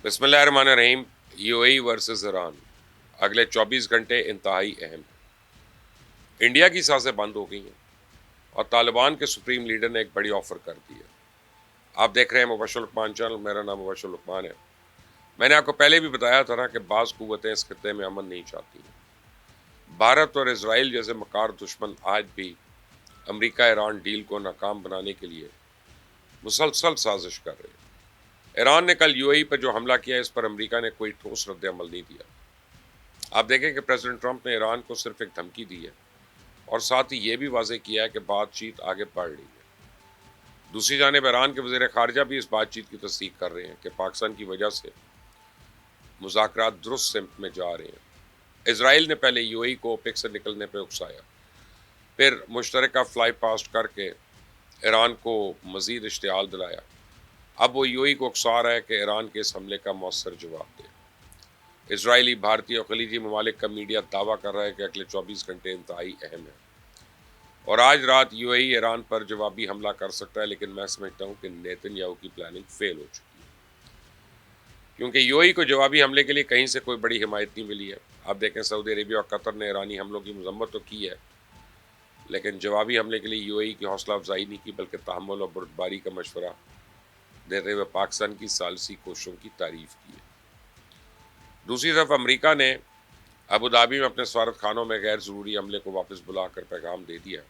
بسم اللہ الرحمن الرحیم۔ U A E versus Iran اگلے 24 گھنٹے انتہائی اہم ہیں۔ انڈیا کی سانسیں بند ہو گئی ہیں اور طالبان کے سپریم لیڈر نے ایک بڑی آفر کر دی ہے۔ آپ دیکھ رہے ہیں مبشر لقمان چینل، میرا نام مبشر لقمان ہے۔ میں نے آپ کو پہلے بھی بتایا تھا نا کہ بعض قوتیں اس خطے میں امن نہیں چاہتی ہیں۔ بھارت اور اسرائیل جیسے مکار دشمن آج بھی امریکہ ایران ڈیل کو ناکام بنانے کے لیے مسلسل سازش کر رہے ہیں۔ ایران نے کل یو اے ای پر جو حملہ کیا اس پر امریکہ نے کوئی ٹھوس رد عمل نہیں دیا۔ آپ دیکھیں کہ پریزیڈنٹ ٹرمپ نے ایران کو صرف ایک دھمکی دی ہے اور ساتھ ہی یہ بھی واضح کیا ہے کہ بات چیت آگے بڑھ رہی ہے۔ دوسری جانب ایران کے وزیر خارجہ بھی اس بات چیت کی تصدیق کر رہے ہیں کہ پاکستان کی وجہ سے مذاکرات درست سمت میں جا رہے ہیں۔ اسرائیل نے پہلے یو اے ای کو اوپیک سے نکلنے پہ اکسایا، پھر مشترکہ فلائی پاسٹ کر کے ایران کو مزید اشتعال دلایا۔ اب وہ یو اے ای کو اکسا رہا ہے کہ ایران کے اس حملے کا مؤثر جواب دے۔ اسرائیلی، بھارتی اور خلیجی ممالک کا میڈیا دعویٰ کر رہا ہے کہ اگلے 24 گھنٹے انتہائی اہم ہیں اور آج رات یو اے ای ایران پر جوابی حملہ کر سکتا ہے، لیکن میں سمجھتا ہوں کہ نیتن یاہو کی پلاننگ فیل ہو چکی ہے، کیونکہ یو اے ای کو جوابی حملے کے لیے کہیں سے کوئی بڑی حمایت نہیں ملی ہے۔ آپ دیکھیں سعودی عربیہ اور قطر نے ایرانی حملوں کی مذمت تو کی ہے، لیکن جوابی حملے کے لیے یو اے ای کی حوصلہ افزائی نہیں کی، بلکہ تحمل اور بردباری کا مشورہ دیتے ہوئے پاکستان کی ثالثی کوششوں کی تعریف کی ہے۔ دوسری طرف امریکہ نے ابوظہبی میں اپنے سفارت خانوں میں غیر ضروری عملے کو واپس بلا کر پیغام دے دیا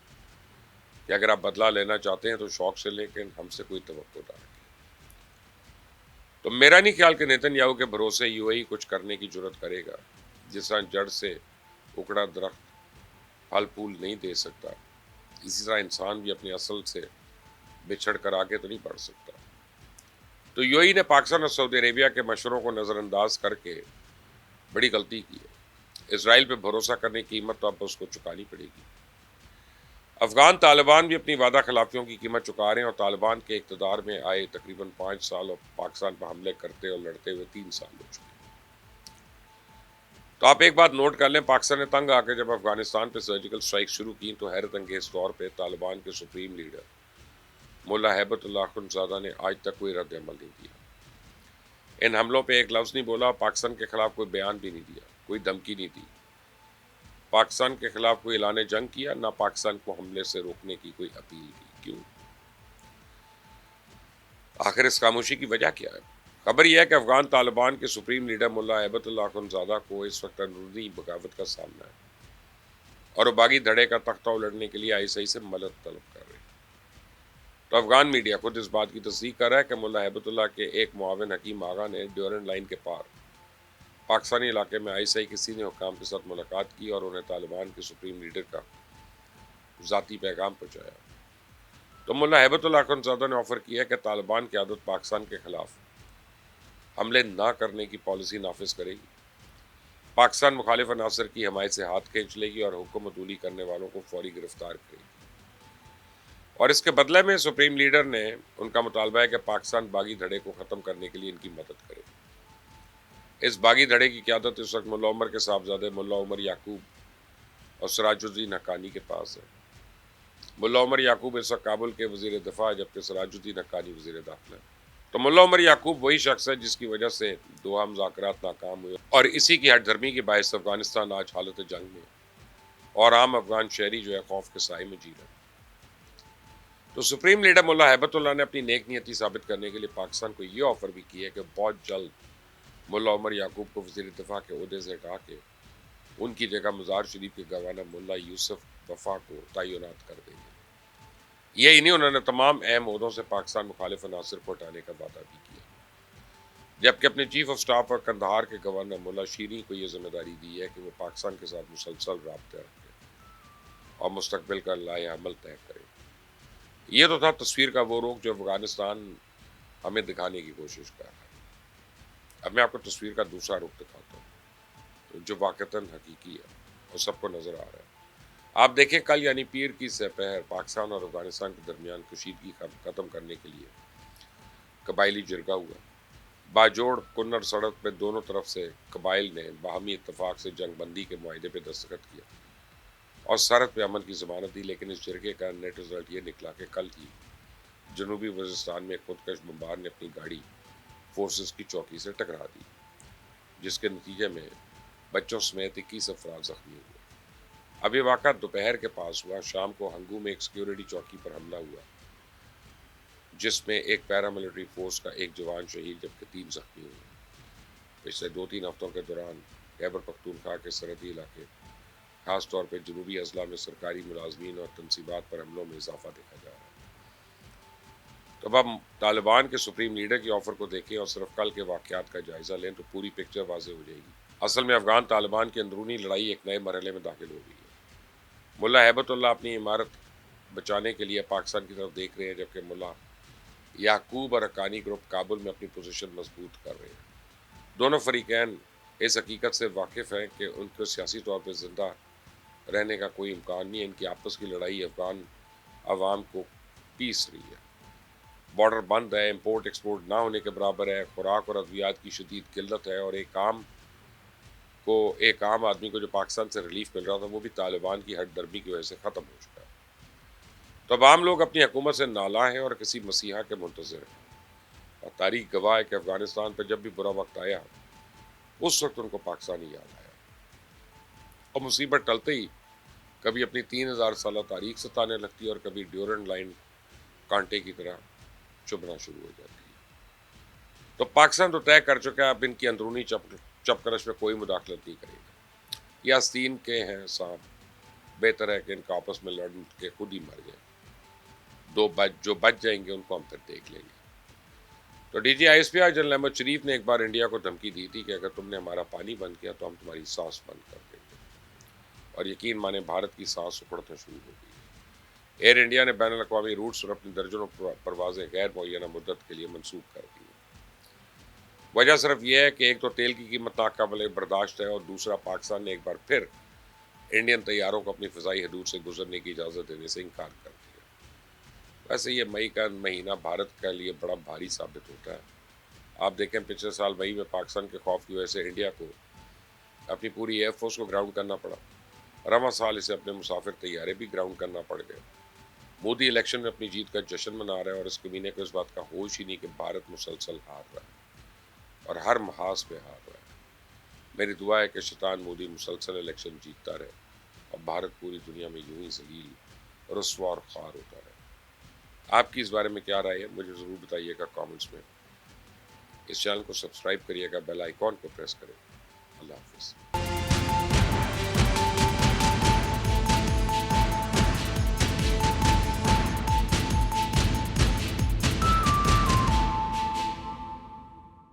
کہ اگر آپ بدلہ لینا چاہتے ہیں تو شوق سے، لیکن ہم سے کوئی توقع نہ رکھیں۔ تو میرا نہیں خیال کہ نیتن یاہو کے بھروسے یو اے ای کچھ کرنے کی جرت کرے گا۔ جس طرح جڑ سے اکڑا درخت پھل پھول نہیں دے سکتا، اسی طرح انسان بھی اپنی اصل سے بچھڑ کر آگے تو نہیں بڑھ سکتا۔ تو یو اے ای نے پاکستان اور سعودی عربیہ کے مشوروں کو نظر انداز کر کے بڑی غلطی کی ہے۔ اسرائیل پہ بھروسہ کرنے کی قیمت تو اب اس کو چکانی پڑے گی۔ افغان طالبان بھی اپنی وعدہ خلافیوں کی قیمت چکا رہے ہیں اور طالبان کے اقتدار میں آئے تقریباً 5 سال اور پاکستان پر حملے کرتے اور لڑتے ہوئے 3 سال ہو چکے ہیں۔ تو آپ ایک بات نوٹ کر لیں، پاکستان نے تنگ آ کے جب افغانستان پہ سرجیکل سٹرائک شروع کی تو حیرت انگیز طور پہ طالبان کے سپریم لیڈر ملا ہیبت اللہ اخندزادہ نے آج تک کوئی رد عمل نہیں دیا۔ ان حملوں پہ ایک لفظ نہیں بولا، پاکستان کے خلاف کوئی بیان بھی نہیں دیا، کوئی دھمکی نہیں دی، پاکستان کے خلاف کوئی اعلان جنگ کیا، نہ پاکستان کو حملے سے روکنے کی کوئی اپیل کی۔ کیوں؟ آخر اس خاموشی کی وجہ کیا ہے؟ خبر یہ ہے کہ افغان طالبان کے سپریم لیڈر ملا ہیبت اللہ اخندزادہ کو اس وقت اندرونی بغاوت کا سامنا ہے اور وہ باغی دھڑے کا تختہ الٹنے کے لیے آئی سے مدد طلب کر رہے ہیں۔ تو افغان میڈیا خود اس بات کی تصدیق کر رہا ہے کہ ملا ہیبت اللہ کے ایک معاون حکیم آغا نے ڈیورنڈ لائن کے پار پاکستانی علاقے میں آئی کے سینئر حکام کے ساتھ ملاقات کی اور انہیں طالبان کے سپریم لیڈر کا ذاتی پیغام پہنچایا۔ تو ملا ہیبت اللہ اخندزادہ نے آفر کیا کہ طالبان کی عادت پاکستان کے خلاف حملے نہ کرنے کی پالیسی نافذ کرے گی، پاکستان مخالف عناصر کی حمایت سے ہاتھ کھینچ لے گی اور حکم عدولی کرنے والوں کو فوری گرفتار کرے گی۔ اور اس کے بدلے میں سپریم لیڈر نے ان کا مطالبہ ہے کہ پاکستان باغی دھڑے کو ختم کرنے کے لیے ان کی مدد کرے۔ اس باغی دھڑے کی قیادت اس وقت ملا عمر کے صاحبزادے ملا عمر یعقوب اور سراج الدین حقانی کے پاس ہے۔ ملا عمر یعقوب اس وقت کابل کے وزیر دفاع جبکہ سراج الدین حقانی وزیر داخلہ ہے۔ تو ملا عمر یعقوب وہی شخص ہے جس کی وجہ سے دوحہ مذاکرات ناکام ہوئے اور اسی کی ہٹ دھرمی کے باعث افغانستان آج حالت جنگ میں اور عام افغان شہری جو ہے خوف کے سائے میں جی رہے ہیں۔ تو سپریم لیڈر ملا ہیبت اللہ نے اپنی نیک نیتی ثابت کرنے کے لیے پاکستان کو یہ آفر بھی کی ہے کہ بہت جلد ملا عمر یعقوب کو وزیر دفاع کے عہدے سے ہٹا کے ان کی جگہ مزار شریف کے گورنر ملا یوسف وفا کو تعینات کر دیں گے۔ یہی نہیں، انہوں نے تمام اہم عہدوں سے پاکستان مخالف عناصر کو ہٹانے کا وعدہ بھی کیا، جبکہ اپنے چیف آف سٹاف اور قندھار کے گورنر ملا شیریں کو یہ ذمہ داری دی ہے کہ وہ پاکستان کے ساتھ مسلسل رابطے رکھیں اور مستقبل کا لائحہ عمل طے کریں۔ یہ تو تھا تصویر کا وہ رخ جو افغانستان ہمیں دکھانے کی کوشش کر رہا ہے۔ اب میں آپ کو تصویر کا دوسرا رخ دکھاتا ہوں جو واقعتاً حقیقی ہے اور سب کو نظر آ رہا ہے۔ آپ دیکھیں کل یعنی پیر کی سپہر پاکستان اور افغانستان کے درمیان کشیدگی ختم کرنے کے لیے قبائلی جرگہ ہوا۔ باجوڑ کنر سڑک پہ دونوں طرف سے قبائل نے باہمی اتفاق سے جنگ بندی کے معاہدے پہ دستخط کیا اور سرحد پہ امن کی ضمانت دی، لیکن اس جرگے کا نیٹ رزلٹ یہ نکلا کہ کل ہی جنوبی وزیرستان میں خودکش بمبار نے اپنی گاڑی فورسز کی چوکی سے ٹکرا دی، جس کے نتیجے میں بچوں سمیت 21 افراد زخمی ہوئے۔ اب یہ واقعہ دوپہر کے پاس ہوا۔ شام کو ہنگو میں ایک سیکیورٹی چوکی پر حملہ ہوا، جس میں ایک پیراملٹری فورس کا ایک جوان شہید جبکہ 3 زخمی ہوئے۔ پچھلے 2-3 ہفتوں کے دوران خیبر پختونخوا کے سرحدی علاقے، خاص طور پہ جنوبی اضلاع میں سرکاری ملازمین اور تنصیبات پر حملوں میں اضافہ دیکھا جا رہا ہے۔ تو اب ہم طالبان کے سپریم لیڈر کی آفر کو دیکھیں اور صرف کل کے واقعات کا جائزہ لیں تو پوری پکچر واضح ہو جائے گی۔ اصل میں افغان طالبان کی اندرونی لڑائی ایک نئے مرحلے میں داخل ہو گئی ہے۔ ملا ہیبت اللہ اپنی عمارت بچانے کے لیے پاکستان کی طرف دیکھ رہے ہیں، جبکہ ملا یعقوب اور حقانی گروپ کابل میں اپنی پوزیشن مضبوط کر رہے ہیں۔ دونوں فریقین اس حقیقت سے واقف ہیں کہ ان کو سیاسی طور پہ زندہ رہنے کا کوئی امکان نہیں ہے۔ ان کی آپس کی لڑائی افغان عوام کو پیس رہی ہے۔ بارڈر بند ہے، امپورٹ ایکسپورٹ نہ ہونے کے برابر ہے، خوراک اور ادویات کی شدید قلت ہے، اور ایک عام آدمی کو جو پاکستان سے ریلیف مل رہا تھا وہ بھی طالبان کی ہٹ درمی کی وجہ سے ختم ہو چکا ہے۔ تو اب عام لوگ اپنی حکومت سے نالاں ہیں اور کسی مسیحا کے منتظر ہیں، اور تاریخ گواہ ہے کہ افغانستان پہ جب بھی برا وقت آیا اس وقت ان کو پاکستان ہی یاد آیا، اور مصیبت ٹلتے ہی کبھی اپنی 3000 سالہ تاریخ ستانے لگتی ہے اور کبھی ڈیورنڈ لائن کانٹے کی طرح چبھنا شروع ہو جاتی ہے۔ تو پاکستان تو طے کر چکا ہے اب ان کی اندرونی چپکرش میں کوئی مداخلت نہیں کرے گا۔ یہ آستین کے ہیں صاحب، بہتر ہے کہ ان کا آپس میں لڑ کے خود ہی مر جائیں۔ جو بچ جائیں گے ان کو ہم پھر دیکھ لیں گے۔ تو D G I S P R general Ahmed Sharif نے ایک بار انڈیا کو دھمکی دی تھی کہ اگر تم نے ہمارا پانی بند کیا تو ہم تمہاری سانس بند کر دیں گے، اور یقین مانے بھارت کی سانس اکھڑنا شروع ہو گئی۔ ایئر انڈیا نے بین الاقوامی روٹس اور اپنی درجنوں پروازیں غیر معینہ مدت کے لیے منسوخ کر دی ہیں۔ وجہ صرف یہ ہے کہ ایک تو تیل کی قیمت ناقابل برداشت ہے، اور دوسرا پاکستان نے ایک بار پھر انڈین طیاروں کو اپنی فضائی حدود سے گزرنے کی اجازت دینے سے انکار کر دیا۔ ویسے یہ مئی کا مہینہ بھارت کے لیے بڑا بھاری ثابت ہوتا ہے۔ آپ دیکھیں پچھلے سال مئی میں پاکستان کے خوف کی وجہ سے انڈیا کو اپنی پوری ایئر فورس کو گراؤنڈ کرنا پڑا، رواں سال اسے اپنے مسافر طیارے بھی گراؤنڈ کرنا پڑ گئے۔ مودی الیکشن میں اپنی جیت کا جشن منا رہا ہے، اور اس کمینے کو اس بات کا ہوش ہی نہیں کہ بھارت مسلسل ہار رہا ہے اور ہر محاذ پہ ہار رہا ہے۔ میری دعا ہے کہ شیطان مودی مسلسل الیکشن جیتتا رہے اور بھارت پوری دنیا میں یوں ہی ذلیل، رسوا اور خوار ہوتا رہے۔ آپ کی اس بارے میں کیا رائے ہے مجھے ضرور بتائیے گا کامنٹس میں۔ اس چینل کو سبسکرائب کریے گا، بیل آئیکن کو پریس کریں۔ اللہ حافظ۔